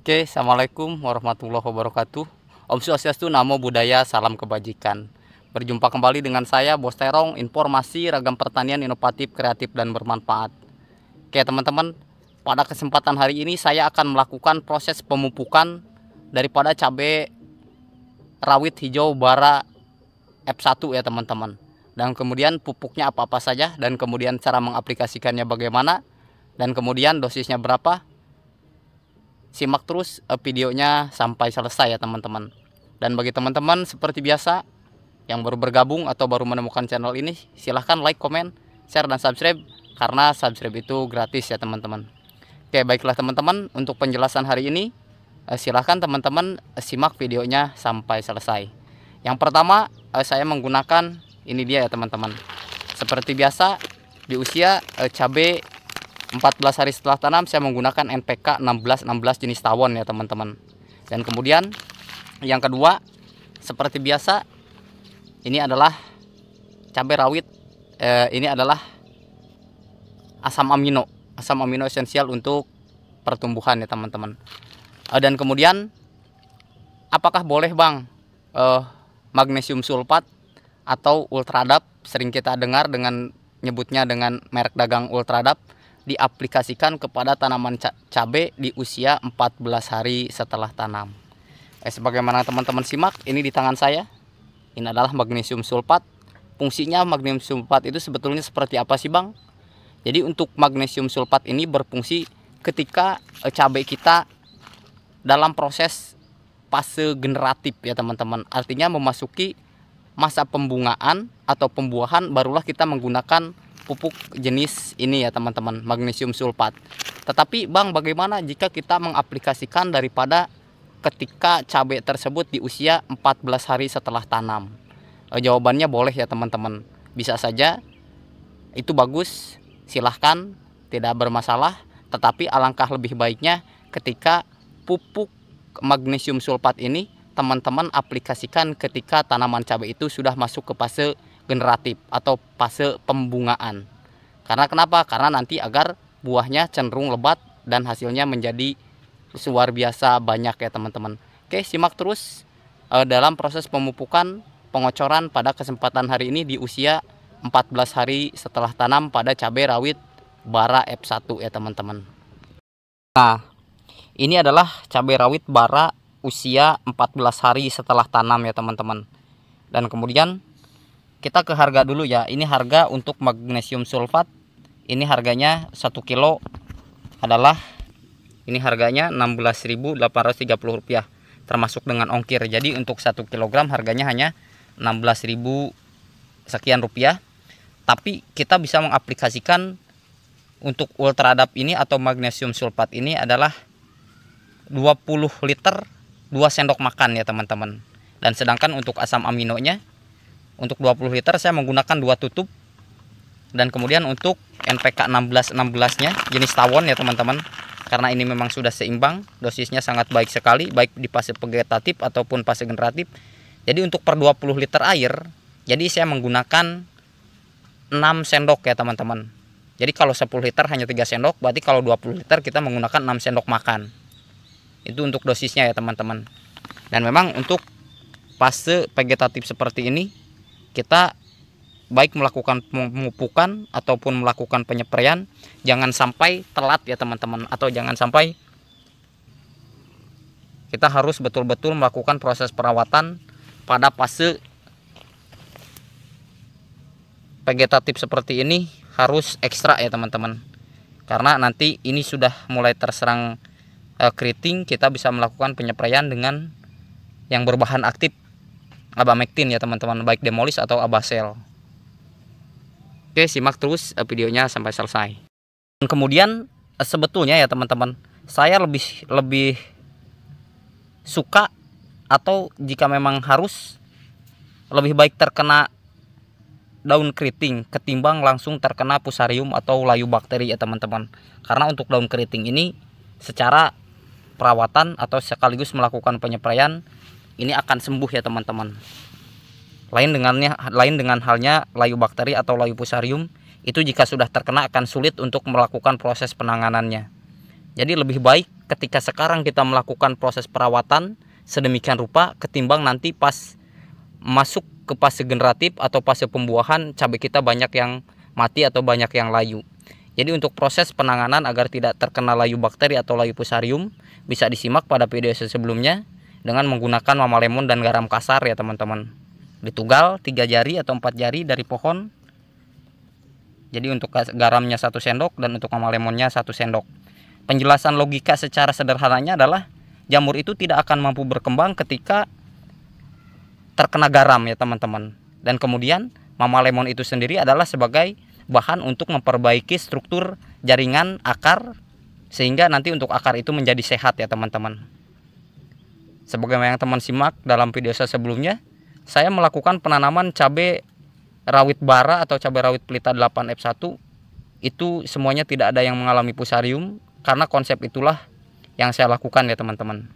Oke, assalamualaikum warahmatullahi wabarakatuh. Om Swastiastu, Namo Buddhaya, salam kebajikan. Berjumpa kembali dengan saya, Bos Terong, informasi ragam pertanian inovatif, kreatif, dan bermanfaat. Oke teman-teman, pada kesempatan hari ini saya akan melakukan proses pemupukan daripada cabai rawit hijau bara F1 ya teman-teman. Dan kemudian pupuknya apa-apa saja, dan kemudian cara mengaplikasikannya bagaimana, dan kemudian dosisnya berapa. Simak terus videonya sampai selesai ya teman-teman. Dan bagi teman-teman seperti biasa yang baru bergabung atau baru menemukan channel ini, silahkan like, komen, share, dan subscribe, karena subscribe itu gratis ya teman-teman. Oke, baiklah teman-teman, untuk penjelasan hari ini silahkan teman-teman simak videonya sampai selesai. Yang pertama, saya menggunakan ini dia ya teman-teman. Seperti biasa, di usia cabai 14 hari setelah tanam saya menggunakan NPK 1616 jenis tawon ya teman-teman. Dan kemudian yang kedua, seperti biasa, ini adalah cabai rawit, ini adalah asam amino esensial untuk pertumbuhan ya teman-teman. Dan kemudian apakah boleh bang magnesium sulfat atau ultradap, sering kita dengar dengan nyebutnya dengan merek dagang ultradap, diaplikasikan kepada tanaman cabai di usia 14 hari setelah tanam. Sebagaimana teman-teman simak, ini di tangan saya, ini adalah magnesium sulfat. Fungsinya magnesium sulfat itu sebetulnya seperti apa sih bang? Jadi untuk magnesium sulfat ini berfungsi ketika cabai kita dalam proses fase generatif ya teman-teman. Artinya memasuki masa pembungaan atau pembuahan, barulah kita menggunakan pupuk jenis ini ya teman-teman, magnesium sulfat. Tetapi bang, bagaimana jika kita mengaplikasikan daripada ketika cabai tersebut di usia 14 hari setelah tanam? Jawabannya boleh ya teman-teman, bisa saja, itu bagus, silahkan, tidak bermasalah. Tetapi alangkah lebih baiknya ketika pupuk magnesium sulfat ini teman-teman aplikasikan ketika tanaman cabai itu sudah masuk ke fase generatif atau fase pembungaan. Karena kenapa? Karena nanti agar buahnya cenderung lebat dan hasilnya menjadi luar biasa banyak ya teman-teman. Oke, simak terus dalam proses pemupukan pengocoran pada kesempatan hari ini di usia 14 hari setelah tanam pada cabai rawit bara F1 ya teman-teman. Nah, ini adalah cabai rawit bara usia 14 hari setelah tanam ya teman-teman. Dan kemudian kita ke harga dulu ya. Ini harga untuk magnesium sulfat. Ini harganya 1 kilo adalah, ini harganya Rp16.830 termasuk dengan ongkir. Jadi untuk 1 kilogram harganya hanya 16.000 sekian rupiah. Tapi kita bisa mengaplikasikan untuk ultradap ini atau magnesium sulfat ini adalah 20 liter 2 sendok makan ya teman-teman. Dan sedangkan untuk asam aminonya, untuk 20 liter saya menggunakan 2 tutup. Dan kemudian untuk NPK 1616 nya jenis tawon ya teman-teman, karena ini memang sudah seimbang, dosisnya sangat baik sekali, baik di fase vegetatif ataupun fase generatif. Jadi untuk per 20 liter air, jadi saya menggunakan 6 sendok ya teman-teman. Jadi kalau 10 liter hanya 3 sendok, berarti kalau 20 liter kita menggunakan 6 sendok makan. Itu untuk dosisnya ya teman-teman. Dan memang untuk fase vegetatif seperti ini, kita baik melakukan pemupukan ataupun melakukan penyepraian, jangan sampai telat ya teman-teman, atau jangan sampai kita harus betul-betul melakukan proses perawatan pada fase vegetatif seperti ini, harus ekstra ya teman-teman. Karena nanti ini sudah mulai terserang keriting, kita bisa melakukan penyepraian dengan yang berbahan aktif abamectin ya teman-teman, baik demolis atau abasel. Oke, simak terus videonya sampai selesai. Dan kemudian sebetulnya ya teman-teman, saya lebih suka, atau jika memang harus, lebih baik terkena daun keriting ketimbang langsung terkena fusarium atau layu bakteri ya teman-teman. Karena untuk daun keriting ini secara perawatan atau sekaligus melakukan penyepraian ini akan sembuh ya teman-teman. Lain dengan halnya layu bakteri atau layu fusarium, itu jika sudah terkena akan sulit untuk melakukan proses penanganannya. Jadi lebih baik ketika sekarang kita melakukan proses perawatan sedemikian rupa ketimbang nanti pas masuk ke fase generatif atau fase pembuahan cabai kita banyak yang mati atau banyak yang layu. Jadi untuk proses penanganan agar tidak terkena layu bakteri atau layu fusarium bisa disimak pada video sebelumnya dengan menggunakan mama lemon dan garam kasar ya teman-teman. Ditugal 3 jari atau 4 jari dari pohon. Jadi untuk garamnya 1 sendok dan untuk mama lemonnya 1 sendok. Penjelasan logika secara sederhananya adalah jamur itu tidak akan mampu berkembang ketika terkena garam ya teman-teman. Dan kemudian mama lemon itu sendiri adalah sebagai bahan untuk memperbaiki struktur jaringan akar sehingga nanti untuk akar itu menjadi sehat ya teman-teman. Sebagaimana yang teman simak dalam video saya sebelumnya, saya melakukan penanaman cabai rawit bara atau cabai rawit pelita 8F1 itu semuanya tidak ada yang mengalami fusarium karena konsep itulah yang saya lakukan ya teman-teman.